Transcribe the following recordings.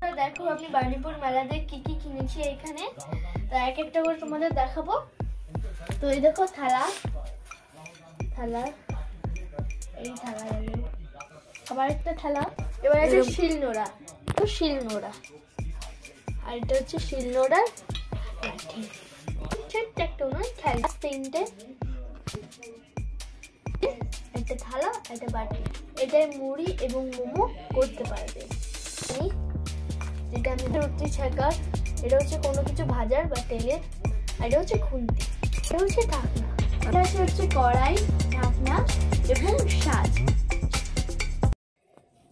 দেখো আমি বার্নিপুর মেলাতে কি কি কিনেছি এখানে, তো এক একটা করে তোমাদের দেখাবো। তো এই দেখো থালা, এই থালা, আবার একটা থালা, এবার আছে শিলনোড়া, তো শিলনোড়া, আর এটা হচ্ছে শিলনোড়ার লাঠি, ছোট্ট একটা নয় খেলা, তিনটে, একটা থালা, একটা বাটি। এটাই মুড়ি এবং মোমো করতে পারবে। যেটা আমি রুটি ছাকার, এটা হচ্ছে কোনো কিছু ভাজার বা তেলের, আর এটা হচ্ছে খুন্তি, এটা হচ্ছে ঢাকনা, এটা হচ্ছে কড়াই, ঢাকনা এবং সাজ।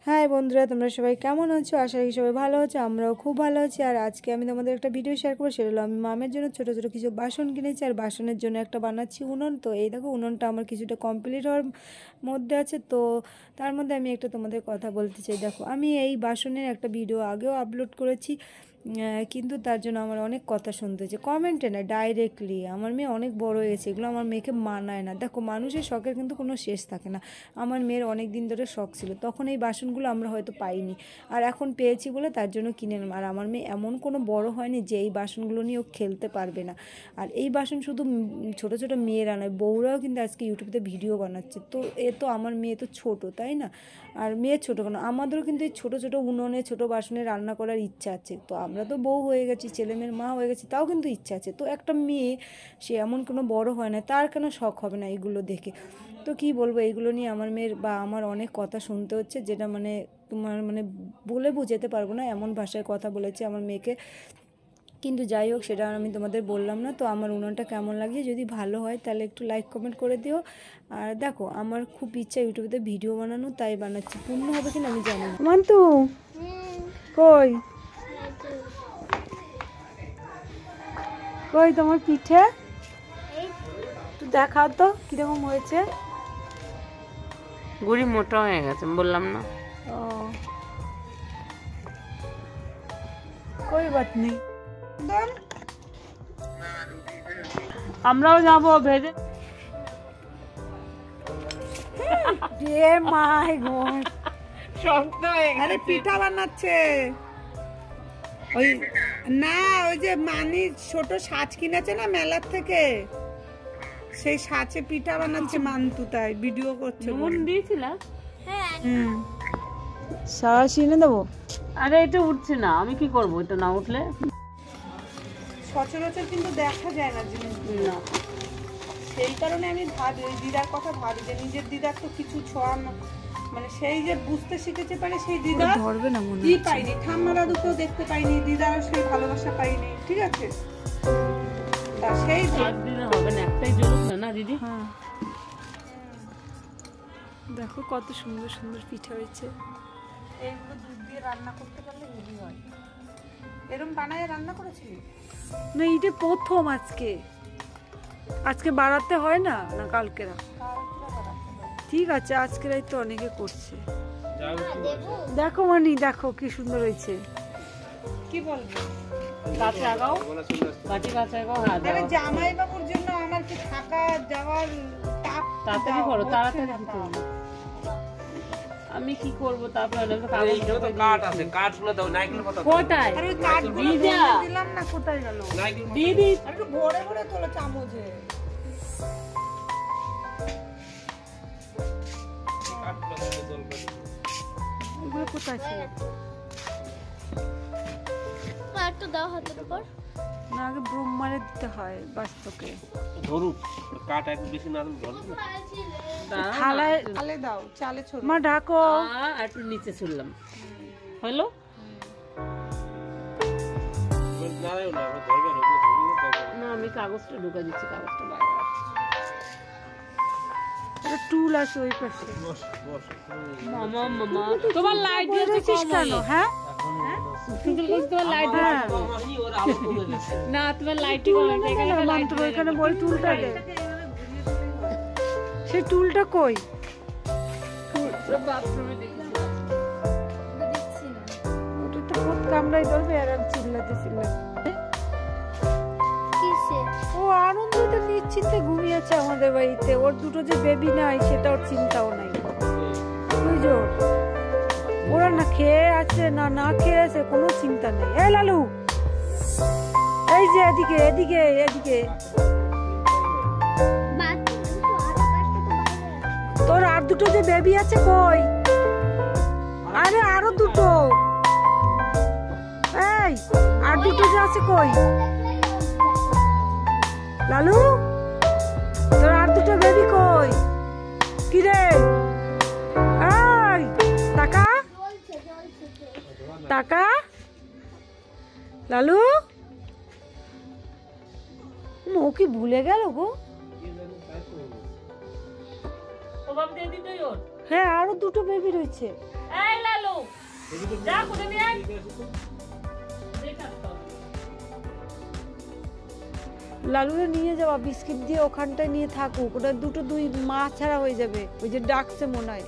হাই বন্ধুরা, তোমরা সবাই কেমন আছো? আশা করি সবাই ভালো আছো, আমরাও খুব ভালো আছি। আর আজকে আমি তোমাদের একটা ভিডিও শেয়ার করবো। সেটা হলো আমি মামের জন্য ছোটো ছোটো কিছু বাসন কিনেছি, আর বাসনের জন্য একটা বানাচ্ছি উনুন। তো এই দেখো উনুনটা আমার কিছুটা কমপ্লিট হওয়ার মধ্যে আছে। তো তার মধ্যে আমি একটা তোমাদের কথা বলতে চাই। দেখো আমি এই বাসনের একটা ভিডিও আগেও আপলোড করেছি, কিন্তু তার জন্য আমার অনেক কথা শুনতে হয়েছে, কমেন্টে না ডাইরেক্টলি। আমার মেয়ে অনেক বড় হয়েছে, এগুলো আমার মেয়েকে মানায় না। দেখো মানুষের শখের কিন্তু কোনো শেষ থাকে না। আমার মেয়ের অনেক দিন ধরে শখ ছিল, তখন এই বাসনগুলো আমরা হয়তো পাইনি, আর এখন পেয়েছি বলে তার জন্য কিনে নিলাম। আর আমার মেয়ে এমন কোনো বড় হয়নি যে এই বাসনগুলো নিয়ে ও খেলতে পারবে না। আর এই বাসন শুধু ছোটো ছোটো মেয়েরা নয়, বউরাও কিন্তু আজকে ইউটিউবে ভিডিও বানাচ্ছে। তো তো আমার মেয়ে তো ছোটো, তাই না? আর মেয়ে ছোটো কেন, আমাদেরও কিন্তু এই ছোটো ছোটো উনুনে ছোটো বাসনে রান্না করার ইচ্ছা আছে। তো আমরা তো বউ হয়ে গেছি, ছেলে মেয়ের মা হয়ে গেছি, তাও কিন্তু ইচ্ছা আছে। তো একটা মেয়ে, সে এমন কোনো বড় হয় না, তার কেন শখ হবে না এগুলো দেখে? তো কি বলবো, এইগুলো নিয়ে আমার মেয়ের বা আমার অনেক কথা শুনতে হচ্ছে, যেটা তোমার বলে বোঝাতে পারবো না, এমন ভাষায় কথা বলেছে আমার মেয়েকে। কিন্তু যাই হোক, সেটা আমি তোমাদের বললাম না। তো আমার উনুনটা কেমন লাগছে, যদি ভালো হয় তাহলে একটু লাইক কমেন্ট করে দিও। আর দেখো আমার খুব ইচ্ছা ইউটিউবে ভিডিও বানানো, তাই বানাচ্ছি। পূর্ণ হবে কিনা আমি জানি না। মান্তু কই কই তোমার পিঠে একটু দেখাও তো কিরকম হয়েছে। গুড়ি মোটা হয়ে গেছে, বললাম না। ও কই বাত নেই, আমরাও যাবো ভেজে। মাই গড, শক্ত হয়ে গেছে। আরে পিঠা বানাচ্ছে ওই না, ওই যে মানি ছোট সাজ কিনেছে না মেলার থেকে, সেই সাজে পিঠা বানাচ্ছে মান্তু, তাই ভিডিও করছে। নুন দিয়েছিল? সাজ এনে দেবো। আরে এটা উঠছে না, আমি কি করবো এটা না উঠলে? সচরাচর কিন্তু দেখা যায় না জিনিসগুলো, না সেই কারণে আমি ভাবি, ওই দিদার কথা ভাবি যে নিজের দিদার তো কিছু ছোঁয়া মানে সেই যে বুঝতে শিখেছে পারে, সেই দিদা ধরবে না মনে কি পাইনি, ঠাম্মা দাদুকেও দেখতে পাইনি, দিদারও সেই ভালোবাসা পাইনি। ঠিক আছে, তা সেই দিলে হবে না, একটাই জ্বলুক না না দিদি। হ্যাঁ দেখো কত সুন্দর সুন্দর পিঠা হয়েছে। এইগুলো দুধ দিয়ে রান্না করতে পারলে হেভি হয়। এরকম বানায় রান্না করেছিলি? না এইটা প্রথম, আজকে বাড়াতে হয় না, না কালকেরা। ঠিক আছে, আজকেরাই তো অনেকে করছে। দেখো মানি, দেখো কি সুন্দর হয়েছে। কি বলবো, কাছে লাগাও, কাছে কাছে লাগাও। হ্যাঁ আরে জামাই বাবুর জন্য আমার কি থাকা যাওয়ার তাপ, তাড়াতাড়ি করো, তাড়াতাড়ি দিতে হবে। আমি কি করবো তারপরে? কাঠ আছে, কাঠগুলো দাও, নাইকেলের পাতা কোথায়? আরে ওই কাঠগুলো দিলাম না, কোথায় গেল? দিদি আর একটু ভরে ভরে তোলো চামচে। এগুলো কোথায় ছিল? একটু দাও হাতের উপর। না আগে ব্রহ্মারে দিতে হয় বাস্তবকে। ধরুক, কাঠ একটু বেশি না ধরবে না। থালায় চালে দাও, চালে ছোড়ো। মা ঢাকো। একটু নিচে ছুড়লাম, হলো না? আমি কাগজটা ঢুকে দিচ্ছি, কাগজটা বাইরে একটা টুল আছে ওই পাশে। মামা মামা তোমার লাইট দিয়েছিস কেন? হ্যাঁ তোমার লাইট না, তোমার লাইট ওইখানে বই টুলটা দে। সেই টুলটা কই? বাথরুমে দেখছি। ওটা তো খুব কামড়াই ধরবে, আর আমি চিল্লাতে ও আনন্দতে নিশ্চিন্তে ঘুমিয়েছে আমাদের বাড়িতে। ওর দুটো যে বেবি নাই, সেটা ওর চিন্তাও নাই। বুঝছো, ওরা না খেয়ে আছে না না খেয়ে আছে, কোনো চিন্তা নেই। এই লালু, এই যে এদিকে এদিকে এদিকে, তোর আর দুটো যে বেবি আছে কই? আরে আরো দুটো, এই আর দুটো যে আছে কই? লালু, তোর আর দুটো বেবি কই? কি রে? এই টাকা টাকা, লালু ও কি ভুলে গেল গো? ওভাবে দিয়ে দিতেই ওর। হ্যাঁ আরো দুটো বেবি রয়েছে। এই লালু, যা করে নিয়ে আয়। দেখা তো। লালুরে নিয়ে যাওয়া, বিস্কিট দিয়ে ওখানটায় নিয়ে থাকুক, ওটা দুটো দুই মাস ছাড়া হয়ে যাবে। ওই যে ডাকছে মনে হয়।